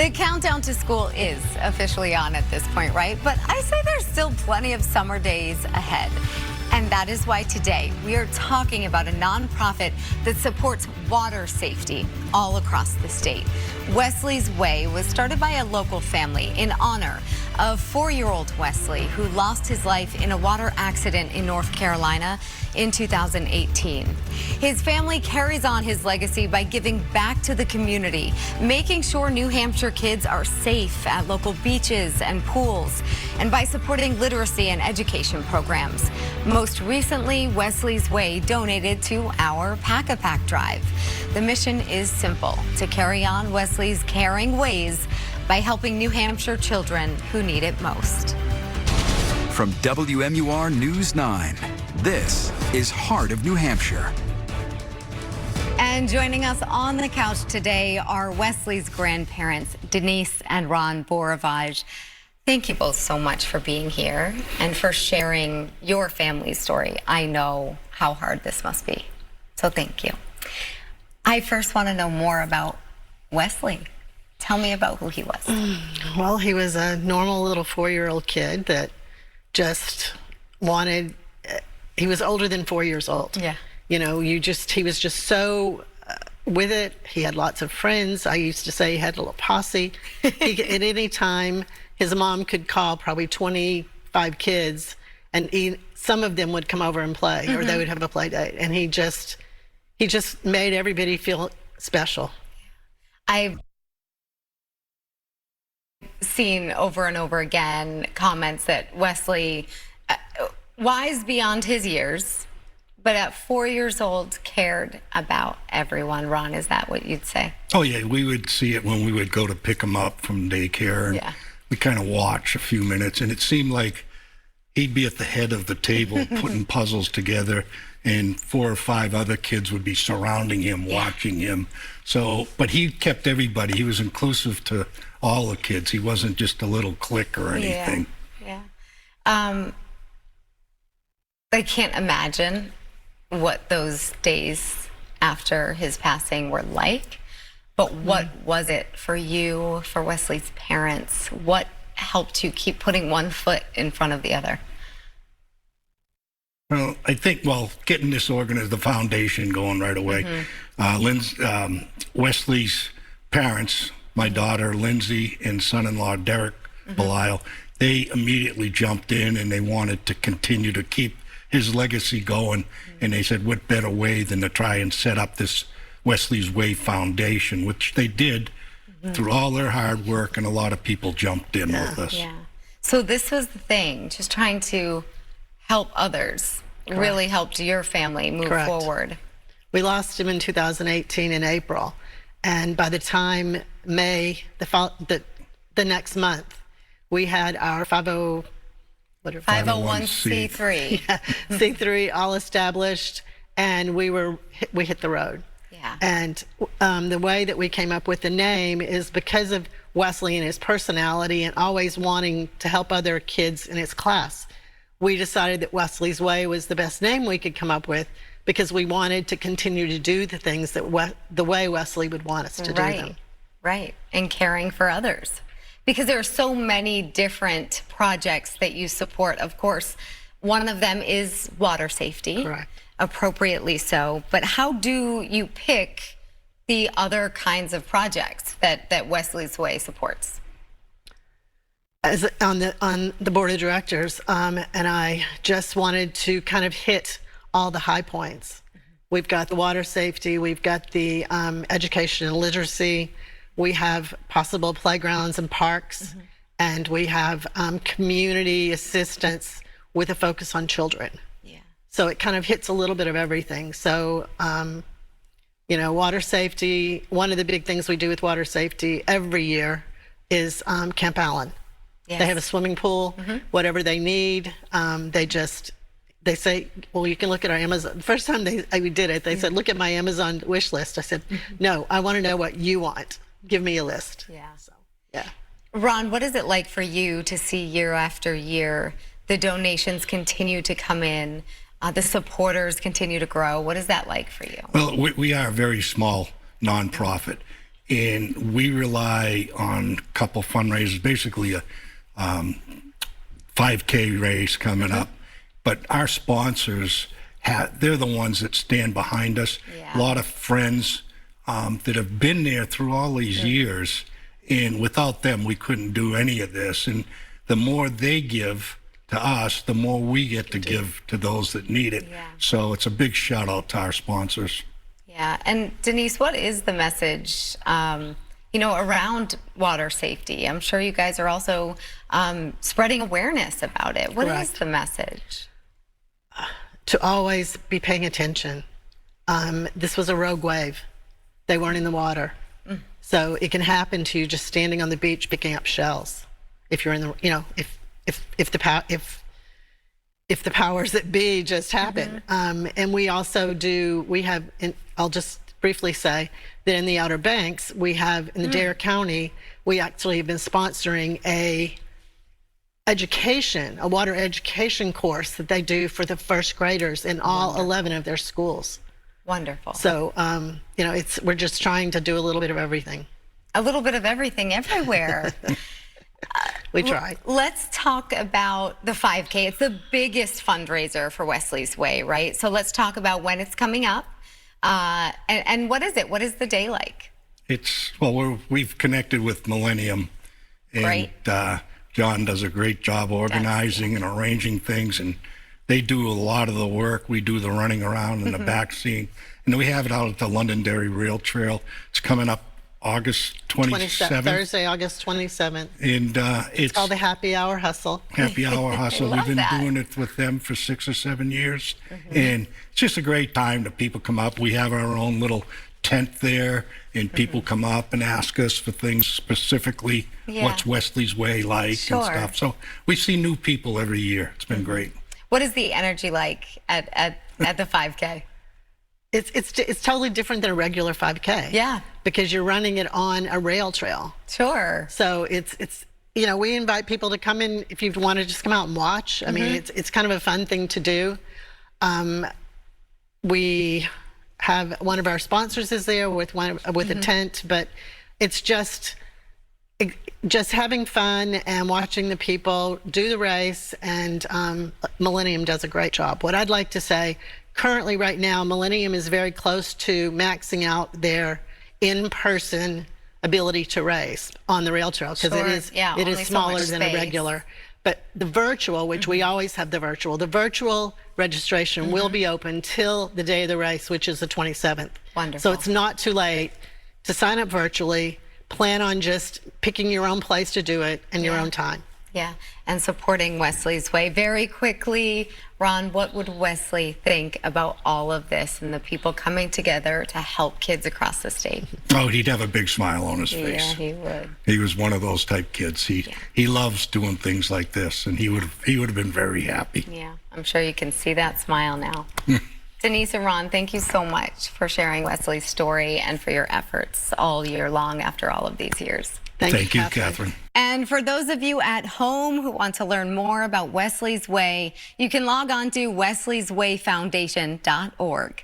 The countdown to school is officially on at this point, right? But I say there's still plenty of summer days ahead. And that is why today we are talking about a nonprofit that supports water safety all across the state. Wesley's Way was started by a local family in honor of 4-year-old Wesley, who lost his life in a water accident in North Carolina in 2018. His family carries on his legacy by giving back to the community, making sure New Hampshire kids are safe at local beaches and pools, and by supporting literacy and education programs. Most recently, Wesley's Way donated to our Pack-a-Pack drive. The mission is simple: to carry on Wesley's caring ways by helping New Hampshire children who need it most. From WMUR News 9, this is Heart of New Hampshire. And joining us on the couch today are Wesley's grandparents, Denise and Ron Borovage. Thank you both so much for being here and for sharing your family's story. I know how hard this must be, so thank you. I first want to know more about Wesley. Tell me about who he was. Well, he was a normal little 4-year-old kid that just wanted, he was older than 4 years old. Yeah. You know, he was just so with it. He had lots of friends. I used to say he had a little posse. At any time, his mom could call probably 25 kids, and some of them would come over and play, or they would have a play date. And he just made everybody feel special. I've seen over and over again comments that Wesley, wise beyond his years, but at 4 years old, cared about everyone. Ron, is that what you'd say? Oh, yeah. We would see it when we would go to pick him up from daycare. And yeah. we kind of watch a few minutes, and it seemed like he'd be at the head of the table putting puzzles together, and 4 or 5 other kids would be surrounding him, watching him. So, but he kept everybody. He was inclusive to all the kids. He wasn't just a little clique or anything. Yeah. I can't imagine what those days after his passing were like, but what was it for you, for Wesley's parents? What helped you keep putting one foot in front of the other? Well, I think, getting this organized, the foundation going right away. Wesley's parents, my daughter Lindsay and son-in-law Derek Belisle, they immediately jumped in and they wanted to continue to keep his legacy going. And they said, what better way than to try and set up this Wesley's Way Foundation, which they did through all their hard work, and a lot of people jumped in with us. Yeah. So this was the thing, just trying to help others. Correct. Really helped your family move Correct. forward. We lost him in 2018 in April, and by the time May, the next month, we had our 501c3. Yeah, C3 all established, and we hit the road. Yeah. And the way that we came up with the name is because of Wesley and his personality and always wanting to help other kids in his class. We decided that Wesley's Way was the best name we could come up with, because we wanted to continue to do the things that the way Wesley would want us to do them. Right, and caring for others. Because there are so many different projects that you support. Of course, one of them is water safety. Correct. Appropriately so. But how do you pick the other kinds of projects that Wesley's Way supports? As on the board of directors, and I just wanted to kind of hit all the high points. We've got the water safety, we've got the education and literacy, we have possible playgrounds and parks, and we have community assistance with a focus on children. Yeah. So it kind of hits a little bit of everything. So, you know, water safety, one of the big things we do with water safety every year is Camp Allen. yes. They have a swimming pool, whatever they need. They say, well, you can look at our Amazon. The first time we did it, they said, look at my Amazon wish list. I said, no, I want to know what you want. Give me a list. Yeah. So, yeah. Ron, what is it like for you to see year after year the donations continue to come in, the supporters continue to grow? What is that like for you? Well, we are a very small nonprofit, and we rely on a couple fundraisers, basically a 5K race coming up. But our sponsors, they're the ones that stand behind us. Yeah. A lot of friends that have been there through all these years, and without them, we couldn't do any of this. And the more they give to us, the more we get to give to those that need it. Yeah. So it's a big shout out to our sponsors. Yeah, and Denise, what is the message, around water safety? I'm sure you guys are also spreading awareness about it. What is the message? To always be paying attention. This was a rogue wave. They weren't in the water. So it can happen to you just standing on the beach picking up shells. If you're in the, if the powers that be just happen. And we also I'll just briefly say that in the Outer Banks, we have, in the Dare County, we actually have been sponsoring a water education course that they do for the first graders in all 11 of their schools. Wonderful. So, we're just trying to do a little bit of everything. A little bit of everything everywhere. We try. Let's talk about the 5K. It's the biggest fundraiser for Wesley's Way, right? So let's talk about when it's coming up. And what is it? What is the day like? We've connected with Millennium, and John does a great job organizing and arranging things, and they do a lot of the work. We do the running around and the back scene, and we have it out at the Londonderry Rail Trail. It's coming up August 27th. Thursday, August 27th. And it's called the Happy Hour Hustle. Happy Hour Hustle. We've been doing it with them for 6 or 7 years. And it's just a great time that people come up. We have our own little tent there, and people come up and ask us for things specifically, what's Wesley's Way like and stuff. So we see new people every year. It's been great. What is the energy like at the 5K? It's totally different than a regular 5K. Yeah. Because you're running it on a rail trail. Sure. So it's we invite people to come in if you want to just come out and watch. I mean, it's kind of a fun thing to do. We have one of our sponsors is there with a tent, but it's just having fun and watching the people do the race, and Millennium does a great job. What I'd like to say, currently right now, Millennium is very close to maxing out their in-person ability to race on the rail trail, because it is smaller than a regular. But the virtual, which we always have the virtual registration will be open till the day of the race, which is the 27th. Wonderful. So it's not too late to sign up virtually. Plan on just picking your own place to do it in your own time. Yeah, and supporting Wesley's Way. Very quickly, Ron, what would Wesley think about all of this and the people coming together to help kids across the state? Oh, he'd have a big smile on his face. Yeah, he would. He was one of those type kids. He loves doing things like this, and he would have been very happy. Yeah, I'm sure you can see that smile now. Denise and Ron, thank you so much for sharing Wesley's story and for your efforts all year long after all of these years. Thank you, Catherine. And for those of you at home who want to learn more about Wesley's Way, you can log on to wesleyswayfoundation.org.